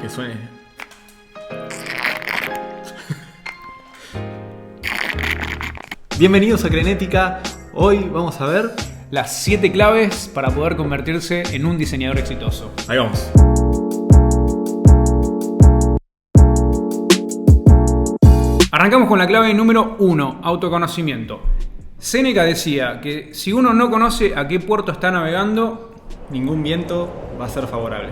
Que suene. Bienvenidos a Crenética. Hoy vamos a ver las 7 claves para poder convertirse en un diseñador exitoso. Ahí vamos. Arrancamos con la clave número 1, autoconocimiento. Séneca decía que si uno no conoce a qué puerto está navegando, ningún viento va a ser favorable.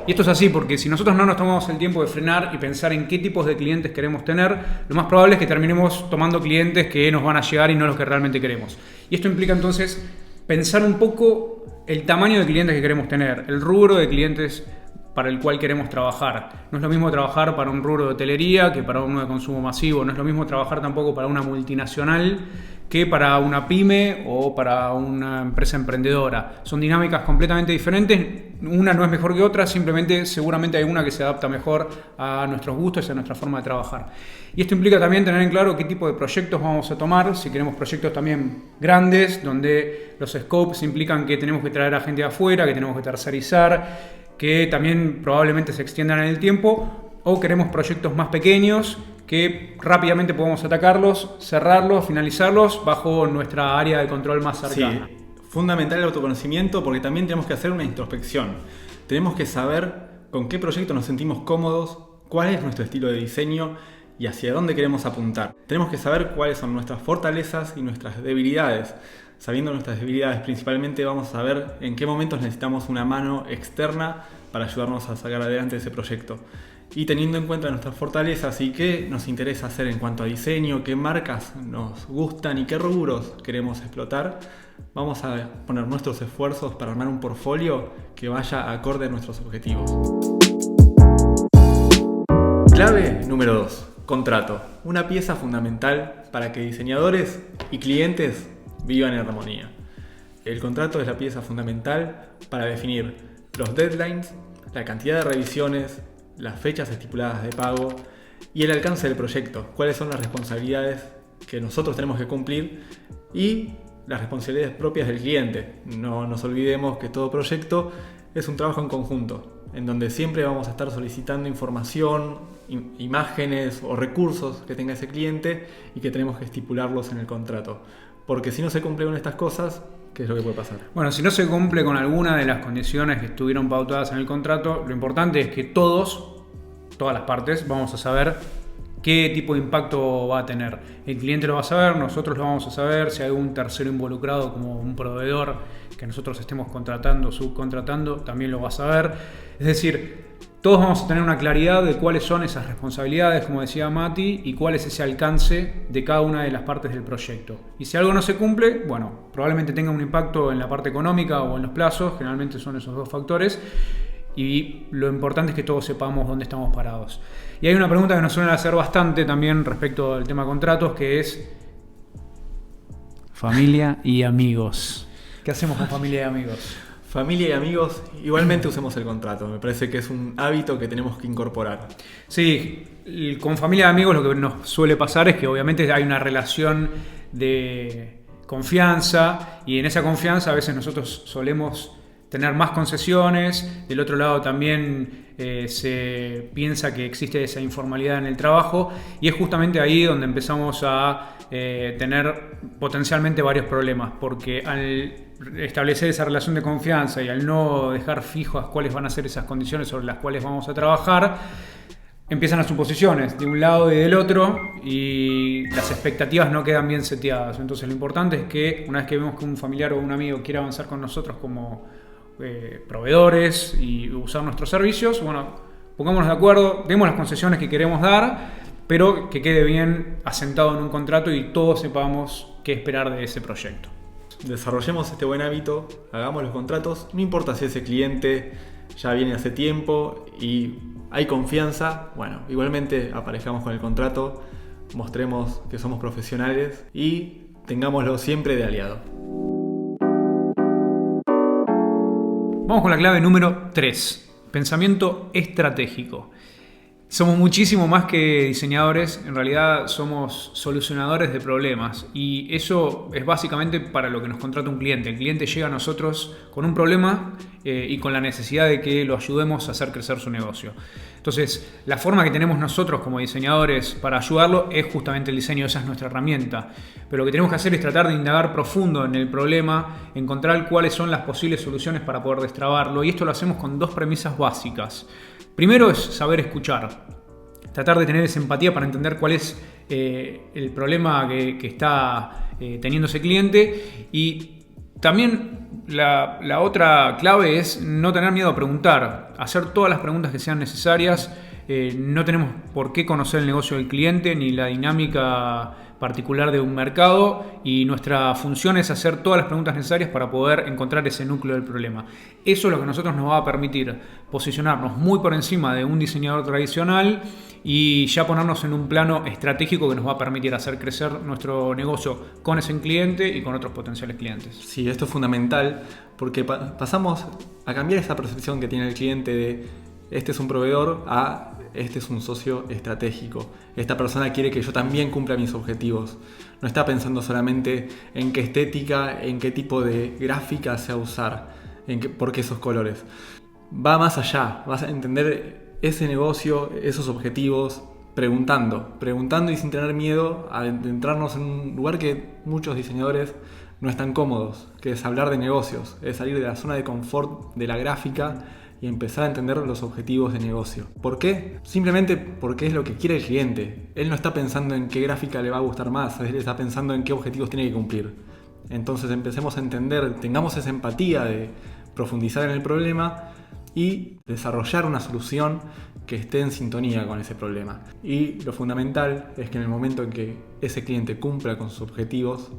Y esto es así porque si nosotros no nos tomamos el tiempo de frenar y pensar en qué tipos de clientes queremos tener, lo más probable es que terminemos tomando clientes que nos van a llegar y no los que realmente queremos. Y esto implica entonces pensar un poco el tamaño de clientes que queremos tener, el rubro de clientes para el cual queremos trabajar. No es lo mismo trabajar para un rubro de hotelería que para uno de consumo masivo. No es lo mismo trabajar tampoco para una multinacional que para una pyme o para una empresa emprendedora. Son dinámicas completamente diferentes. Una no es mejor que otra, simplemente seguramente hay una que se adapta mejor a nuestros gustos y a nuestra forma de trabajar. Y esto implica también tener en claro qué tipo de proyectos vamos a tomar. Si queremos proyectos también grandes, donde los scopes implican que tenemos que traer a gente de afuera, que tenemos que tercerizar, que también probablemente se extiendan en el tiempo, o queremos proyectos más pequeños que rápidamente podemos atacarlos, cerrarlos, finalizarlos bajo nuestra área de control más cercana. Sí, fundamental el autoconocimiento porque también tenemos que hacer una introspección. Tenemos que saber con qué proyecto nos sentimos cómodos, cuál es nuestro estilo de diseño y hacia dónde queremos apuntar. Tenemos que saber cuáles son nuestras fortalezas y nuestras debilidades. Sabiendo nuestras debilidades, principalmente vamos a saber en qué momentos necesitamos una mano externa para ayudarnos a sacar adelante ese proyecto. Y teniendo en cuenta nuestras fortalezas y qué nos interesa hacer en cuanto a diseño, qué marcas nos gustan y qué rubros queremos explotar, vamos a poner nuestros esfuerzos para armar un portfolio que vaya acorde a nuestros objetivos. Clave número 2. Contrato. Una pieza fundamental para que diseñadores y clientes vivan en armonía. El contrato es la pieza fundamental para definir los deadlines, la cantidad de revisiones, las fechas estipuladas de pago y el alcance del proyecto. Cuáles son las responsabilidades que nosotros tenemos que cumplir y las responsabilidades propias del cliente. No nos olvidemos que todo proyecto es un trabajo en conjunto, en donde siempre vamos a estar solicitando información, imágenes o recursos que tenga ese cliente y que tenemos que estipularlos en el contrato. Porque si no se cumple con estas cosas, ¿qué es lo que puede pasar? Bueno, si no se cumple con alguna de las condiciones que estuvieron pautadas en el contrato, lo importante es que todas las partes, vamos a saber qué tipo de impacto va a tener. El cliente lo va a saber, nosotros lo vamos a saber, si hay algún tercero involucrado como un proveedor que nosotros estemos contratando, subcontratando, también lo va a saber. Es decir, todos vamos a tener una claridad de cuáles son esas responsabilidades, como decía Mati, y cuál es ese alcance de cada una de las partes del proyecto. Y si algo no se cumple, bueno, probablemente tenga un impacto en la parte económica o en los plazos, generalmente son esos dos factores, y lo importante es que todos sepamos dónde estamos parados. Y hay una pregunta que nos suelen hacer bastante también respecto al tema contratos, que es familia y amigos. ¿Qué hacemos con familia y amigos? Familia y amigos, igualmente usemos el contrato. Me parece que es un hábito que tenemos que incorporar. Sí, con familia y amigos lo que nos suele pasar es que obviamente hay una relación de confianza y en esa confianza a veces nosotros solemos tener más concesiones. Del otro lado también se piensa que existe esa informalidad en el trabajo y es justamente ahí donde empezamos a tener potencialmente varios problemas, porque al establecer esa relación de confianza y al no dejar fijas cuáles van a ser esas condiciones sobre las cuales vamos a trabajar, empiezan las suposiciones de un lado y del otro y las expectativas no quedan bien seteadas. Entonces lo importante es que una vez que vemos que un familiar o un amigo quiere avanzar con nosotros como proveedores y usar nuestros servicios, bueno, pongámonos de acuerdo, demos las concesiones que queremos dar, pero que quede bien asentado en un contrato y todos sepamos qué esperar de ese proyecto. Desarrollemos este buen hábito, hagamos los contratos, no importa si ese cliente ya viene hace tiempo y hay confianza, bueno, igualmente aparezcamos con el contrato, mostremos que somos profesionales y tengámoslo siempre de aliado. Vamos con la clave número 3, pensamiento estratégico. Somos muchísimo más que diseñadores, en realidad somos solucionadores de problemas y eso es básicamente para lo que nos contrata un cliente. El cliente llega a nosotros con un problema y con la necesidad de que lo ayudemos a hacer crecer su negocio. Entonces, la forma que tenemos nosotros como diseñadores para ayudarlo es justamente el diseño, esa es nuestra herramienta. Pero lo que tenemos que hacer es tratar de indagar profundo en el problema, encontrar cuáles son las posibles soluciones para poder destrabarlo y esto lo hacemos con dos premisas básicas. Primero es saber escuchar, tratar de tener esa empatía para entender cuál es el problema que está teniendo ese cliente y también la otra clave es no tener miedo a preguntar, hacer todas las preguntas que sean necesarias. No tenemos por qué conocer el negocio del cliente ni la dinámica particular de un mercado y nuestra función es hacer todas las preguntas necesarias para poder encontrar ese núcleo del problema. Eso es lo que a nosotros nos va a permitir posicionarnos muy por encima de un diseñador tradicional y ya ponernos en un plano estratégico que nos va a permitir hacer crecer nuestro negocio con ese cliente y con otros potenciales clientes. Sí, esto es fundamental porque pasamos a cambiar esa percepción que tiene el cliente de este es un proveedor a este es un socio estratégico. Esta persona quiere que yo también cumpla mis objetivos. No está pensando solamente en qué estética, en qué tipo de gráfica se va a usar, por qué esos colores. Va más allá, vas a entender ese negocio, esos objetivos, preguntando y sin tener miedo a adentrarnos en un lugar que muchos diseñadores no están cómodos, que es hablar de negocios, es salir de la zona de confort de la gráfica y empezar a entender los objetivos de negocio. ¿Por qué? Simplemente porque es lo que quiere el cliente. Él no está pensando en qué gráfica le va a gustar más, él está pensando en qué objetivos tiene que cumplir. Entonces empecemos a entender, tengamos esa empatía de profundizar en el problema y desarrollar una solución que esté en sintonía con ese problema. Y lo fundamental es que en el momento en que ese cliente cumpla con sus objetivos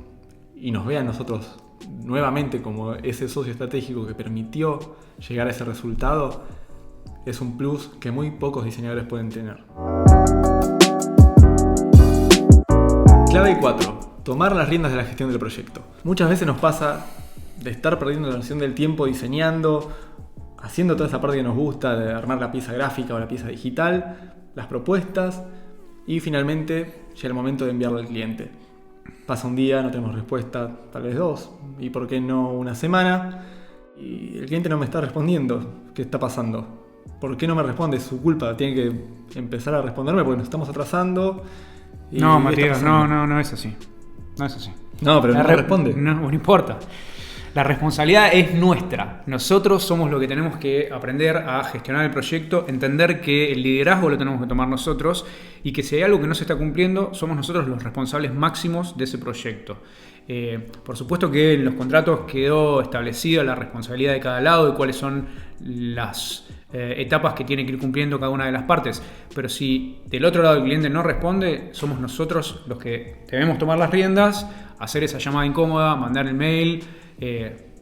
y nos vea a nosotros nuevamente como ese socio estratégico que permitió llegar a ese resultado, es un plus que muy pocos diseñadores pueden tener. Clave 4. Tomar las riendas de la gestión del proyecto. Muchas veces nos pasa de estar perdiendo la noción del tiempo diseñando, haciendo toda esa parte que nos gusta de armar la pieza gráfica o la pieza digital, las propuestas y finalmente llega el momento de enviarlo al cliente. Pasa un día, no tenemos respuesta, tal vez 2, y por qué no una semana, y el cliente no me está respondiendo. ¿Qué está pasando? ¿Por qué no me responde? Es su culpa, tiene que empezar a responderme porque nos estamos atrasando. No, Matías, no es así. No es así. No, pero no responde. No importa. La responsabilidad es nuestra. Nosotros somos los que tenemos que aprender a gestionar el proyecto, entender que el liderazgo lo tenemos que tomar nosotros y que si hay algo que no se está cumpliendo, somos nosotros los responsables máximos de ese proyecto. Por supuesto que en los contratos quedó establecida la responsabilidad de cada lado y cuáles son las etapas que tiene que ir cumpliendo cada una de las partes. Pero si del otro lado el cliente no responde, somos nosotros los que debemos tomar las riendas, hacer esa llamada incómoda, mandar el mail,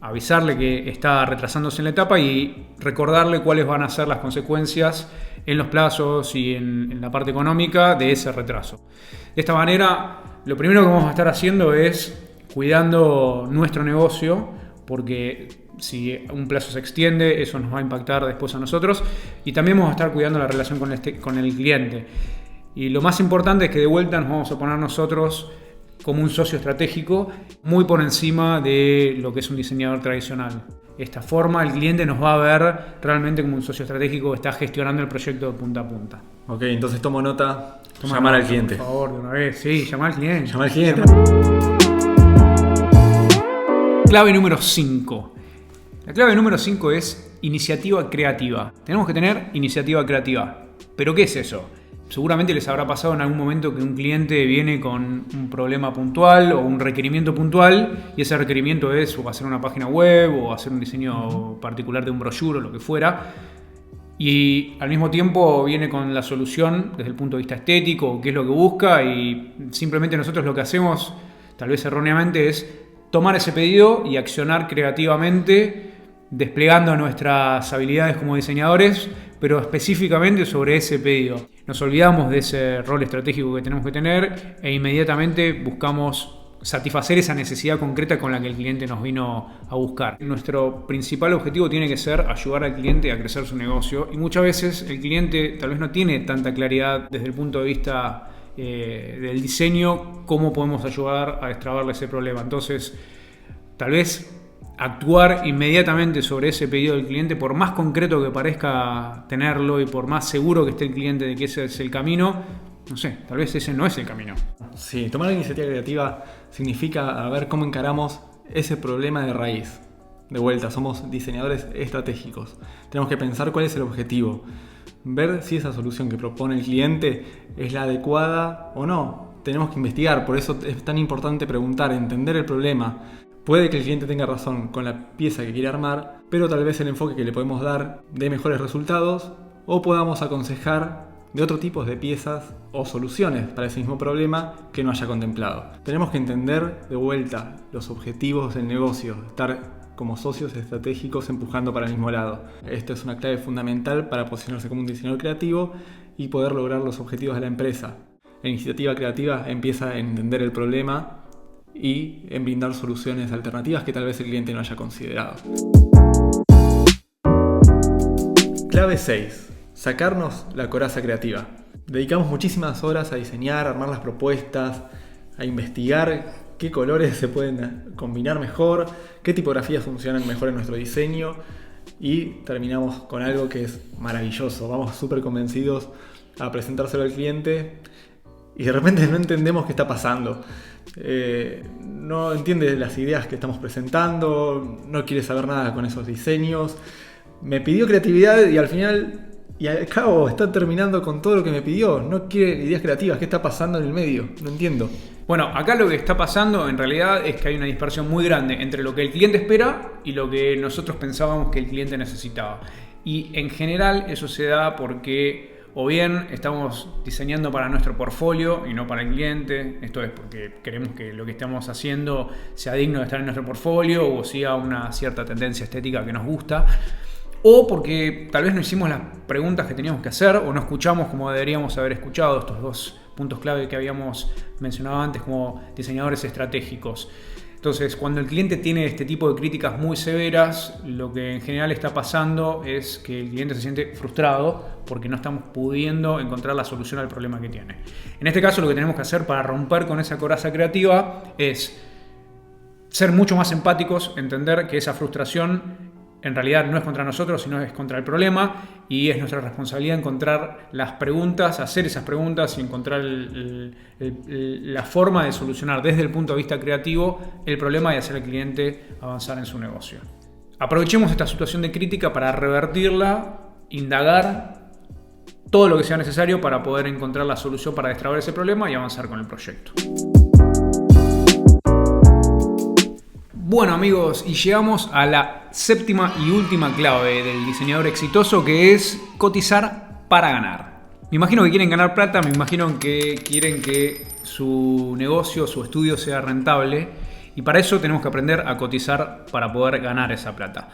avisarle que está retrasándose en la etapa y recordarle cuáles van a ser las consecuencias en los plazos y en la parte económica de ese retraso. De esta manera, lo primero que vamos a estar haciendo es cuidando nuestro negocio, porque si un plazo se extiende, eso nos va a impactar después a nosotros, y también vamos a estar cuidando la relación con el cliente. Y lo más importante es que de vuelta nos vamos a poner nosotros como un socio estratégico muy por encima de lo que es un diseñador tradicional. De esta forma el cliente nos va a ver realmente como un socio estratégico que está gestionando el proyecto de punta a punta. Ok, entonces tomo nota, llamar al cliente. Por favor, de una vez, sí, llamar al cliente. Llamar al cliente. Clave número 5. La clave número 5 es iniciativa creativa. Tenemos que tener iniciativa creativa. ¿Pero qué es eso? Seguramente les habrá pasado en algún momento que un cliente viene con un problema puntual o un requerimiento puntual y ese requerimiento es o hacer una página web o hacer un diseño particular de un brochure o lo que fuera, y al mismo tiempo viene con la solución desde el punto de vista estético, qué es lo que busca, y simplemente nosotros lo que hacemos, tal vez erróneamente, es tomar ese pedido y accionar creativamente desplegando nuestras habilidades como diseñadores, pero específicamente sobre ese pedido. Nos olvidamos de ese rol estratégico que tenemos que tener e inmediatamente buscamos satisfacer esa necesidad concreta con la que el cliente nos vino a buscar. Nuestro principal objetivo tiene que ser ayudar al cliente a crecer su negocio, y muchas veces el cliente tal vez no tiene tanta claridad desde el punto de vista del diseño cómo podemos ayudar a destrabarle ese problema. Entonces, tal vez actuar inmediatamente sobre ese pedido del cliente, por más concreto que parezca tenerlo y por más seguro que esté el cliente de que ese es el camino, no sé, tal vez ese no es el camino. Sí, tomar la iniciativa creativa significa ver cómo encaramos ese problema de raíz. De vuelta, somos diseñadores estratégicos. Tenemos que pensar cuál es el objetivo, ver si esa solución que propone el cliente es la adecuada o no. Tenemos que investigar, por eso es tan importante preguntar, entender el problema. Puede que el cliente tenga razón con la pieza que quiere armar, pero tal vez el enfoque que le podemos dar dé mejores resultados, o podamos aconsejar de otro tipo de piezas o soluciones para ese mismo problema que no haya contemplado. Tenemos que entender de vuelta los objetivos del negocio, estar como socios estratégicos empujando para el mismo lado. Esta es una clave fundamental para posicionarse como un diseñador creativo y poder lograr los objetivos de la empresa. La iniciativa creativa empieza en entender el problema y en brindar soluciones alternativas que tal vez el cliente no haya considerado. Clave 6. Sacarnos la coraza creativa. Dedicamos muchísimas horas a diseñar, a armar las propuestas, a investigar qué colores se pueden combinar mejor, qué tipografías funcionan mejor en nuestro diseño, y terminamos con algo que es maravilloso. Vamos súper convencidos a presentárselo al cliente y de repente no entendemos qué está pasando. No entiende las ideas que estamos presentando, no quiere saber nada con esos diseños. Me pidió creatividad y al final... Y al cabo está terminando con todo lo que me pidió. No quiere ideas creativas. ¿Qué está pasando en el medio? No entiendo. Bueno, acá lo que está pasando en realidad es que hay una dispersión muy grande entre lo que el cliente espera y lo que nosotros pensábamos que el cliente necesitaba. Y en general eso se da porque o bien estamos diseñando para nuestro portfolio y no para el cliente. Esto es porque queremos que lo que estamos haciendo sea digno de estar en nuestro portfolio o siga una cierta tendencia estética que nos gusta. O porque tal vez no hicimos las preguntas que teníamos que hacer o no escuchamos como deberíamos haber escuchado, estos dos puntos clave que habíamos mencionado antes como diseñadores estratégicos. Entonces, cuando el cliente tiene este tipo de críticas muy severas, lo que en general está pasando es que el cliente se siente frustrado porque no estamos pudiendo encontrar la solución al problema que tiene. En este caso, lo que tenemos que hacer para romper con esa coraza creativa es ser mucho más empáticos, entender que esa frustración en realidad no es contra nosotros, sino es contra el problema, y es nuestra responsabilidad encontrar las preguntas, hacer esas preguntas y encontrar la forma de solucionar desde el punto de vista creativo el problema y hacer al cliente avanzar en su negocio. Aprovechemos esta situación de crítica para revertirla, indagar todo lo que sea necesario para poder encontrar la solución para destrabar ese problema y avanzar con el proyecto. Bueno amigos, y llegamos a la séptima y última clave del diseñador exitoso, que es cotizar para ganar. Me imagino que quieren ganar plata, me imagino que quieren que su negocio, su estudio sea rentable, y para eso tenemos que aprender a cotizar para poder ganar esa plata.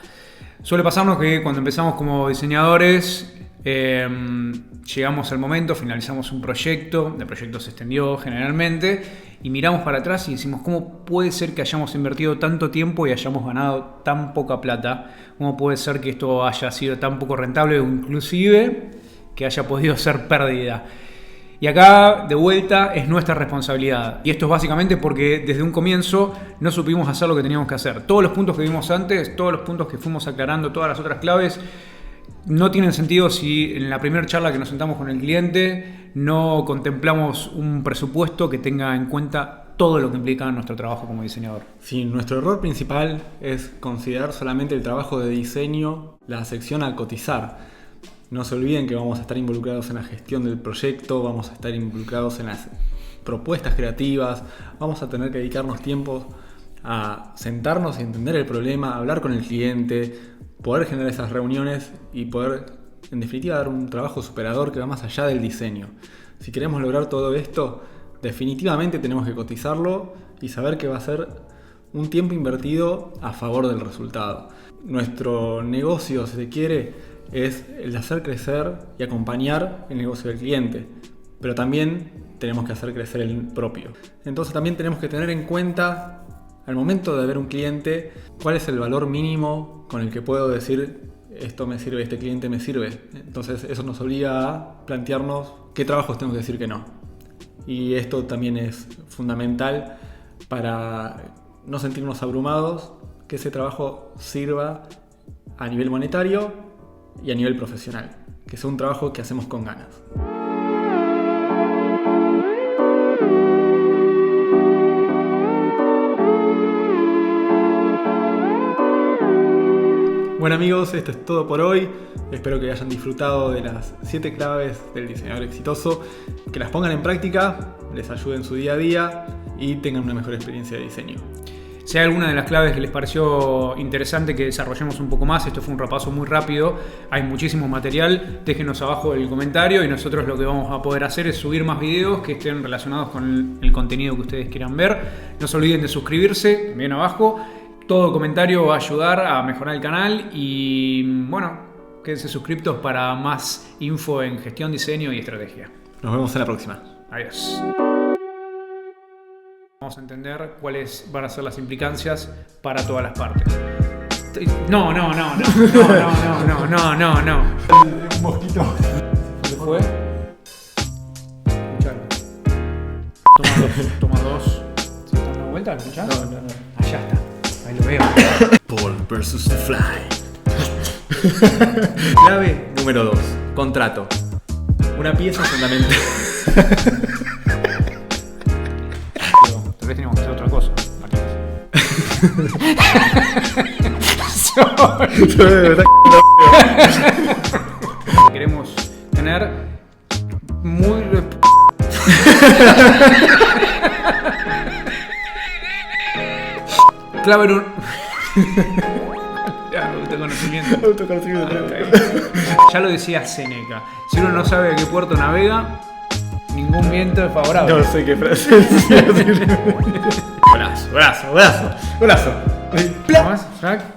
Suele pasarnos que cuando empezamos como diseñadores llegamos al momento, finalizamos un proyecto, el proyecto se extendió generalmente y miramos para atrás y decimos ¿cómo puede ser que hayamos invertido tanto tiempo y hayamos ganado tan poca plata? ¿Cómo puede ser que esto haya sido tan poco rentable o inclusive que haya podido ser pérdida? Y acá de vuelta es nuestra responsabilidad, y esto es básicamente porque desde un comienzo no supimos hacer lo que teníamos que hacer. Todos los puntos que vimos antes, todos los puntos que fuimos aclarando, todas las otras claves no tienen sentido si en la primera charla que nos sentamos con el cliente no contemplamos un presupuesto que tenga en cuenta todo lo que implica nuestro trabajo como diseñador. Sí, nuestro error principal es considerar solamente el trabajo de diseño, la sección a cotizar. No se olviden que vamos a estar involucrados en la gestión del proyecto, vamos a estar involucrados en las propuestas creativas, vamos a tener que dedicarnos tiempo a sentarnos y entender el problema, hablar con el cliente, poder generar esas reuniones y poder, en definitiva, dar un trabajo superador que va más allá del diseño. Si queremos lograr todo esto, definitivamente tenemos que cotizarlo y saber que va a ser un tiempo invertido a favor del resultado. Nuestro negocio, si se quiere, es el de hacer crecer y acompañar el negocio del cliente. pero también tenemos que hacer crecer el propio. Entonces también tenemos que tener en cuenta, al momento de ver un cliente, cuál es el valor mínimo con el que puedo decir esto me sirve, este cliente me sirve. Entonces eso nos obliga a plantearnos qué trabajos tenemos que decir que no. Y esto también es fundamental para no sentirnos abrumados, que ese trabajo sirva a nivel monetario y a nivel profesional, que sea un trabajo que hacemos con ganas. Bueno amigos, esto es todo por hoy. Espero que hayan disfrutado de las 7 claves del diseñador exitoso, que las pongan en práctica, les ayuden en su día a día y tengan una mejor experiencia de diseño. Si hay alguna de las claves que les pareció interesante que desarrollemos un poco más, esto fue un repaso muy rápido, hay muchísimo material, déjenos abajo el comentario y nosotros lo que vamos a poder hacer es subir más videos que estén relacionados con el contenido que ustedes quieran ver. No se olviden de suscribirse, también abajo. Todo comentario va a ayudar a mejorar el canal y bueno, quédense suscriptos para más info en gestión, diseño y estrategia. Nos vemos en la próxima. Adiós. Vamos a entender cuáles van a ser las implicancias para todas las partes. No. Un mosquito. ¿Dónde fue? Escuchalo. Toma dos. ¿Se está dando vuelta? ¿Lo escuchás? No. Allá está. Ahí lo veo. Paul vs. The Fly. Clave número 2. Contrato. Una pieza fundamental. Tal vez tenemos que hacer otra cosa. Queremos tener muy... Clave en un... Autoconocimiento. Ya lo decía Séneca. Si uno no sabe a qué puerto navega, ningún viento es favorable. No sé qué frase. Brazo. ¿Más, Jack?